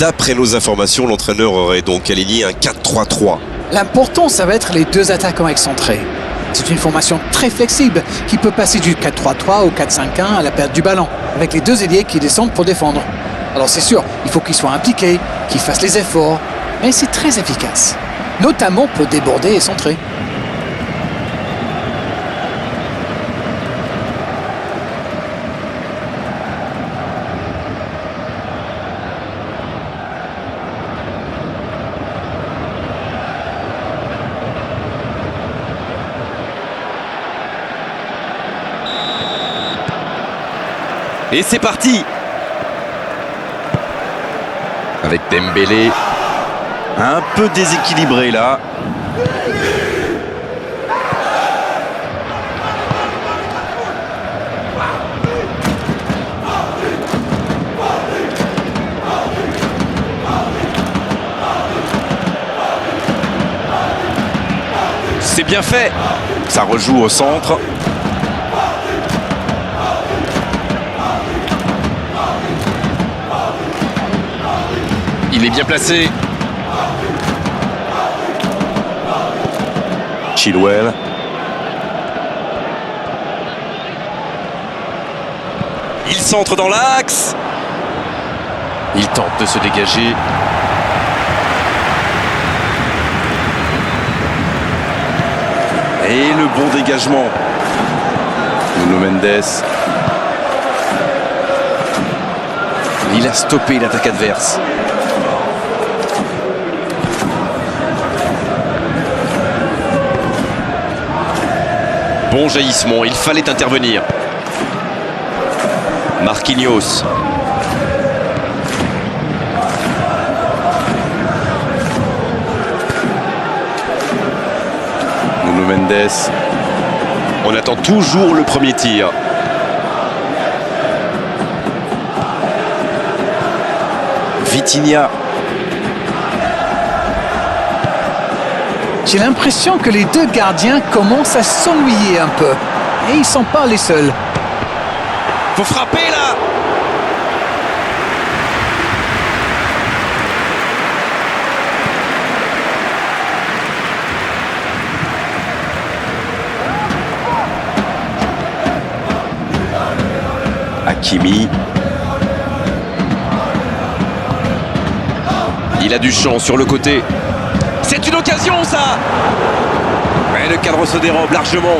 D'après nos informations, l'entraîneur aurait donc aligné un 4-3-3. L'important, ça va être les deux attaquants excentrés. C'est une formation très flexible qui peut passer du 4-3-3 au 4-5-1 à la perte du ballon, avec les deux ailiers qui descendent pour défendre. Alors c'est sûr, il faut qu'ils soient impliqués, qu'ils fassent les efforts, mais c'est très efficace, notamment pour déborder et centrer. Et c'est parti. Avec Dembélé. Un peu déséquilibré là. C'est bien fait. Ça rejoue au centre. Il est bien placé. Chilwell. Il centre dans l'axe. Il tente de se dégager. Et le bon dégagement. Nuno Mendes. Il a stoppé l'attaque adverse. Bon jaillissement, il fallait intervenir. Marquinhos. Nuno Mendes. On attend toujours le premier tir. Vitinha. J'ai l'impression que les deux gardiens commencent à s'ennuyer un peu. Et ils ne sont pas les seuls. Faut frapper là. Hakimi. Il a du champ sur le côté. C'est une occasion ça. Mais le cadre se dérobe largement.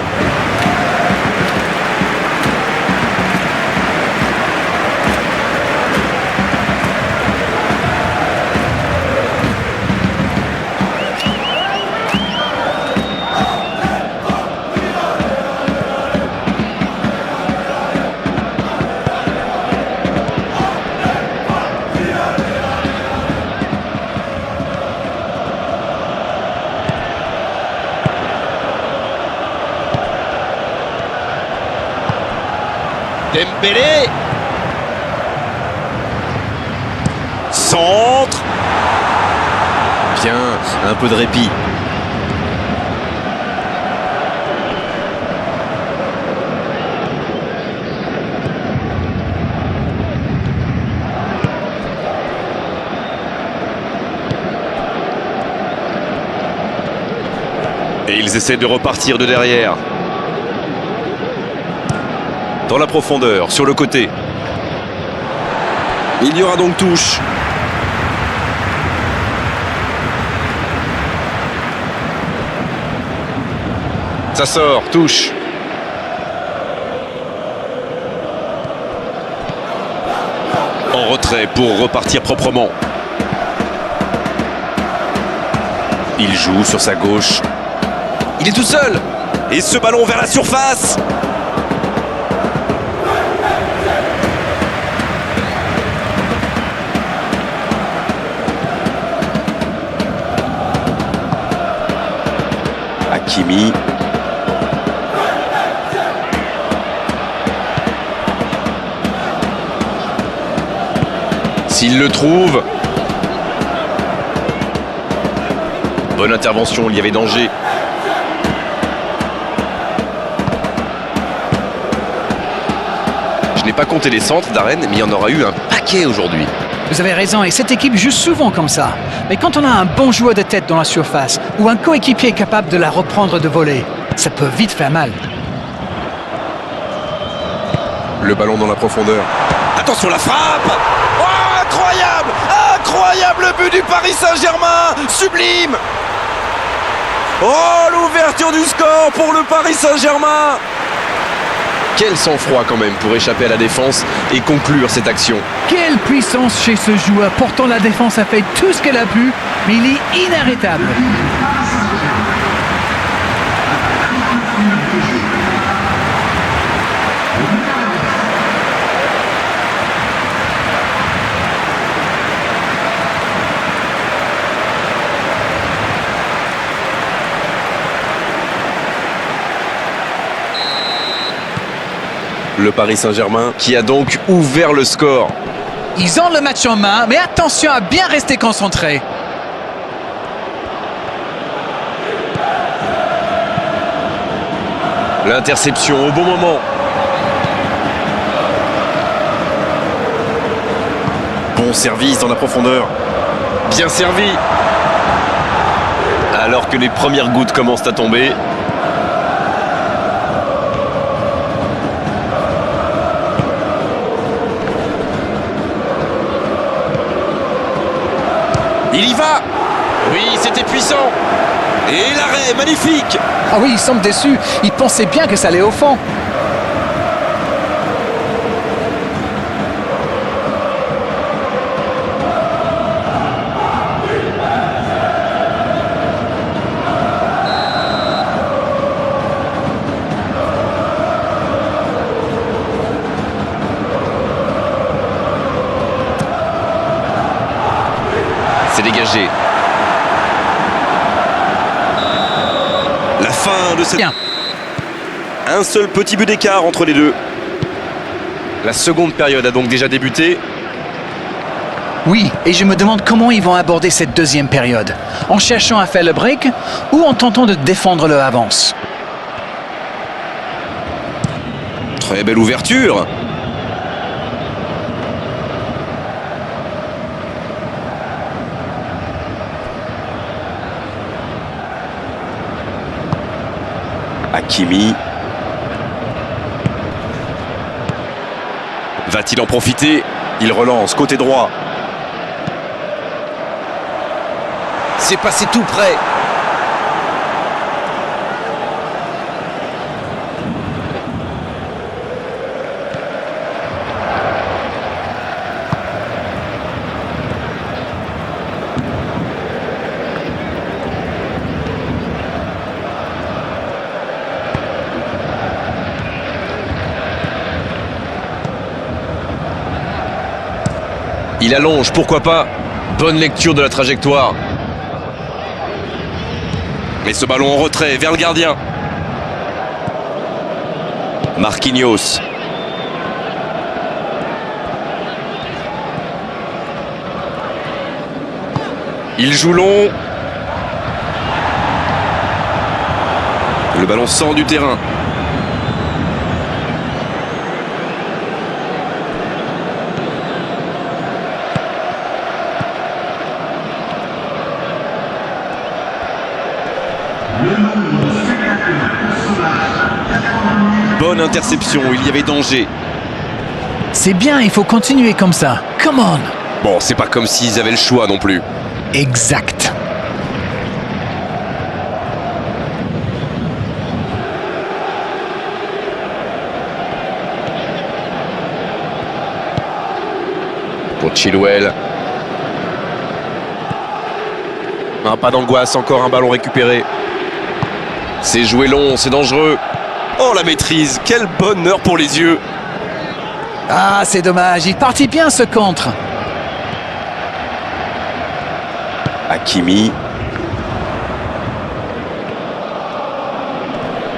Dembélé. Centre. Bien, un peu de répit. Et ils essaient de repartir de derrière. Dans la profondeur, sur le côté. Il y aura donc touche. Ça sort, touche. En retrait pour repartir proprement. Il joue sur sa gauche. Il est tout seul. Et ce ballon vers la surface. Hakimi. S'il le trouve. Bonne intervention, il y avait danger. Je n'ai pas compté les centres d'Arène, mais il y en aura eu un paquet aujourd'hui. Vous avez raison, et cette équipe joue souvent comme ça. Mais quand on a un bon joueur de tête dans la surface, ou un coéquipier capable de la reprendre de volée, ça peut vite faire mal. Le ballon dans la profondeur. Attention la frappe! Oh, incroyable! Incroyable but du Paris Saint-Germain! Sublime! Oh, l'ouverture du score pour le Paris Saint-Germain! Quel sang-froid quand même pour échapper à la défense et conclure cette action. Quelle puissance chez ce joueur. Pourtant la défense a fait tout ce qu'elle a pu, mais il est inarrêtable. Le Paris Saint-Germain qui a donc ouvert le score. Ils ont le match en main, mais attention à bien rester concentré. L'interception au bon moment. Bon service dans la profondeur. Bien servi. Alors que les premières gouttes commencent à tomber. Il y va! Oui, c'était puissant! Et l'arrêt, magnifique! Ah oui, il semble déçu. Il pensait bien que ça allait au fond. C'est dégagé. La fin de cette... Bien. Un seul petit but d'écart entre les deux. La seconde période a donc déjà débuté. Oui, et je me demande comment ils vont aborder cette deuxième période. En cherchant à faire le break ou en tentant de défendre leur avance. Très belle ouverture. Hakimi. Va-t-il en profiter? Il relance côté droit. C'est passé tout près. Il allonge, pourquoi pas. Bonne lecture de la trajectoire. Mais ce ballon en retrait vers le gardien. Marquinhos. Il joue long. Le ballon sort du terrain. Bonne interception, il y avait danger. C'est bien, il faut continuer comme ça. Come on! Bon, c'est pas comme s'ils avaient le choix non plus. Exact. Pour Chilwell. Ah, pas d'angoisse, encore un ballon récupéré. C'est joué long, c'est dangereux. Oh, la maîtrise, quel bonheur pour les yeux. Ah, c'est dommage, il partit bien ce contre. Hakimi.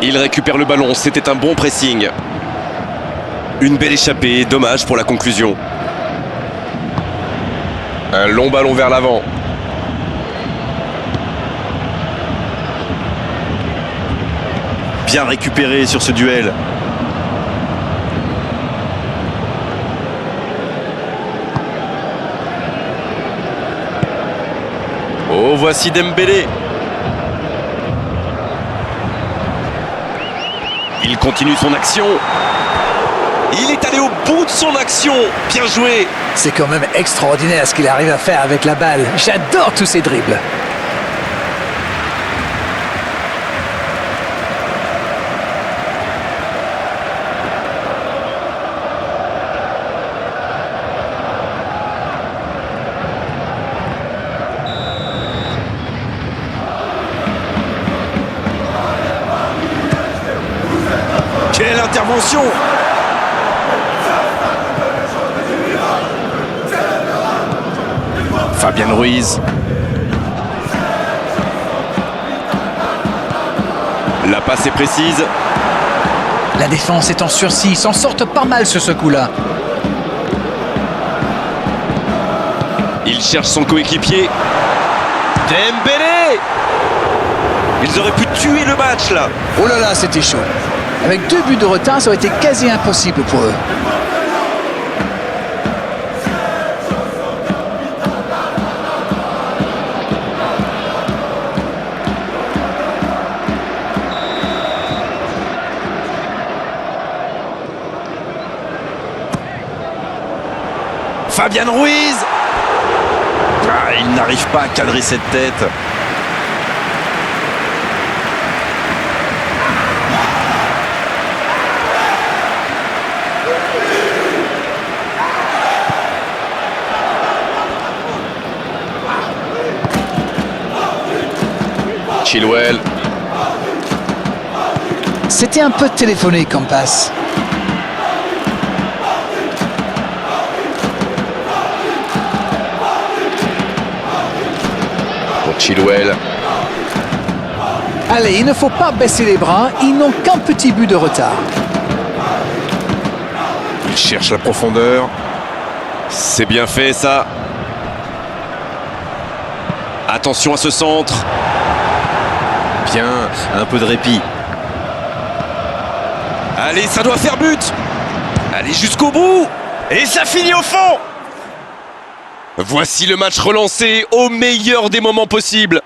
Il récupère le ballon, c'était un bon pressing. Une belle échappée, dommage pour la conclusion. Un long ballon vers l'avant. Bien récupéré sur ce duel. Voici Dembélé. Il continue son action. Il est allé au bout de son action. Bien joué. C'est quand même extraordinaire ce qu'il arrive à faire avec la balle. J'adore tous ces dribbles. Quelle intervention! Fabian Ruiz. La passe est précise. La défense est en sursis, ils s'en sortent pas mal sur ce coup-là. Il cherche son coéquipier. Dembélé! Ils auraient pu tuer le match là. Oh là là, c'était chaud. Avec 2 buts de retard, ça aurait été quasi impossible pour eux. Fabian Ruiz. Il n'arrive pas à cadrer cette tête. Chilwell. C'était un peu téléphoné comme passe. Pour Chilwell. Allez, il ne faut pas baisser les bras, ils n'ont qu'un petit but de retard. Il cherche la profondeur. C'est bien fait ça. Attention à ce centre. Bien, un peu de répit. Allez, ça doit faire but. Allez jusqu'au bout. Et ça finit au fond. Voici le match relancé au meilleur des moments possibles.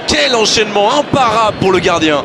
Quel enchaînement imparable pour le gardien.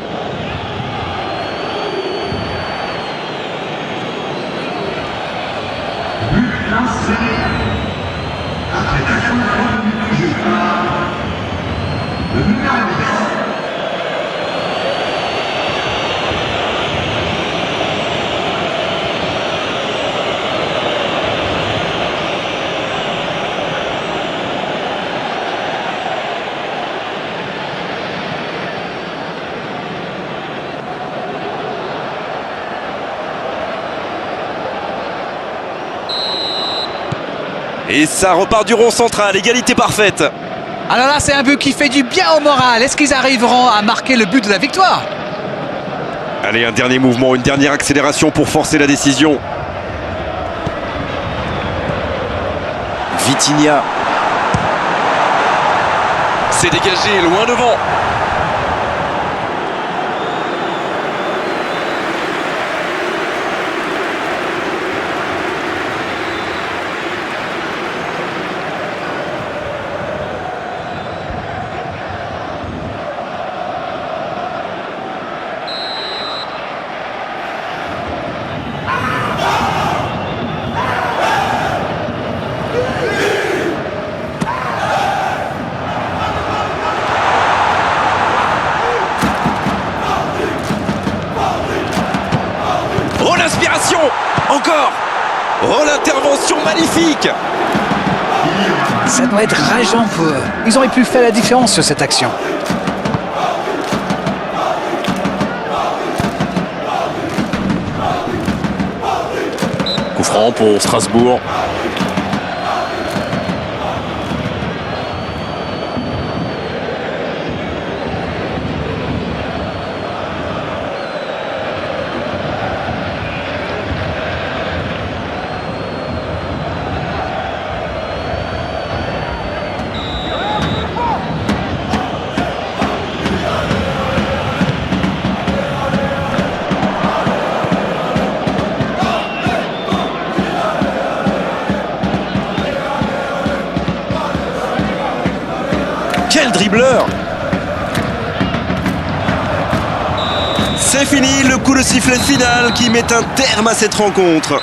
Et ça repart du rond central, égalité parfaite. Alors là, c'est un but qui fait du bien au moral. Est-ce qu'ils arriveront à marquer le but de la victoire? Allez, un dernier mouvement, une dernière accélération pour forcer la décision. Vitinha. C'est dégagé, loin devant. Oh l'inspiration! Encore! Oh l'intervention magnifique! Ça doit être rageant pour eux. Ils auraient pu faire la différence sur cette action. Coup franc pour Strasbourg. Quel dribbleur! C'est fini, le coup de sifflet final qui met un terme à cette rencontre.